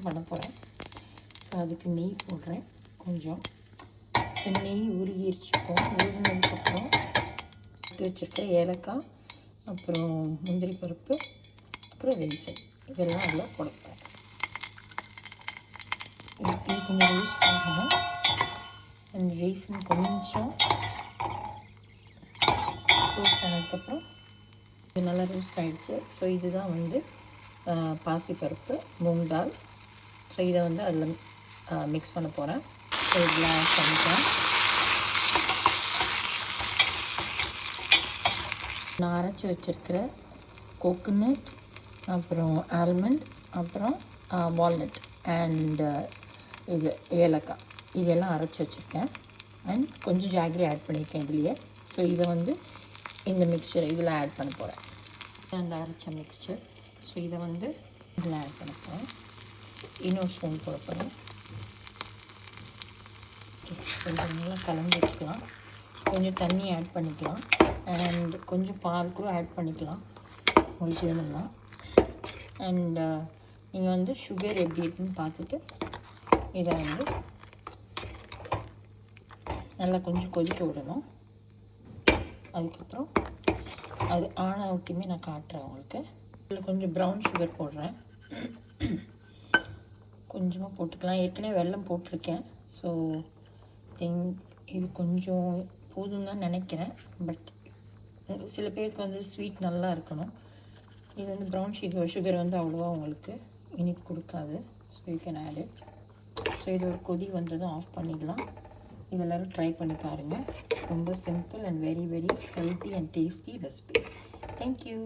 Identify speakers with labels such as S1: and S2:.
S1: தான் பண்ண போகிறேன். ஸோ அதுக்கு நெய் போடுறேன் கொஞ்சம். நெய் உருகிருச்சுப்போம். உருகினதுக்கப்புறம் வச்சுருக்க ஏலக்காய், அப்புறம் முந்திரி பருப்பு, அப்புறம் ரைசன் இதெல்லாம் அதில் போடுறேன். இது கொஞ்சம் ரோஸ்ட் ஆகணும். அந்த ரைசன் கொஞ்சம் ரோஸ்ட் ஆனதுக்கப்புறம் இது நல்லா ரோஸ்ட் ஆகிடுச்சு. ஸோ இதுதான் வந்து பாசிப்பருப்பு, மூங் தால். ஸோ இதை வந்து அதில் மிக்ஸ் பண்ண போகிறேன். ஸோ இதில் ஆட் பண்ணிக்கிறேன். நான் அரைச்சி வச்சுருக்கிற கோகோனட், அப்புறம் ஆல்மண்ட், அப்புறம் வால்நட் அண்ட் இது ஏலக்காய் இதெல்லாம் அரைச்சி வச்சுருக்கேன். அண்ட் கொஞ்சம் ஜாகரி ஆட் பண்ணியிருக்கேன் இதுலேயே. ஸோ இதை வந்து இந்த மிக்சர் இதில் ஆட் பண்ண போகிறேன். அந்த அரைச்ச மிக்சர். ஸோ இதை வந்து இதில் ஆட் பண்ண போகிறேன். இன்னொரு ஸ்பூன் போட போகிறேன். கொஞ்சம் நல்லா கலந்து வச்சுக்கலாம். கொஞ்சம் தண்ணி ஆட் பண்ணிக்கலாம். அண்ட் கொஞ்சம் பால் கூட ஆட் பண்ணிக்கலாம் உங்களுக்கு வேணும்னா. அண்ட் நீங்கள் வந்து சுகர் எப்படி இருக்குன்னு பார்த்துட்டு இதை வந்து நல்லா கொஞ்சம் கொதிக்க விடணும். அதுக்கப்புறம் அது ஆனாவட்டியுமே நான் காட்டுறேன் உங்களுக்கு. இதில் கொஞ்சம் ப்ரௌன் சுகர் போடுறேன். கொஞ்சமாக போட்டுக்கலாம். ஏற்கனவே வெல்லம் போட்டிருக்கேன். ஸோ இது கொஞ்சம் போதும் தான் நினைக்கிறேன். பட் சில பேருக்கு வந்து ஸ்வீட் நல்லா இருக்கணும். இது வந்து ப்ரௌன் சுகர் வந்து அவ்வளோவா உங்களுக்கு இனிப்பு கொடுக்காது. So you can add it. So இது ஒரு கொதி வந்ததும் ஆஃப் பண்ணிடலாம். இது எல்லோரும் ட்ரை பண்ணி பாருங்கள். ரொம்ப simple and very very healthy and tasty recipe. Thank you.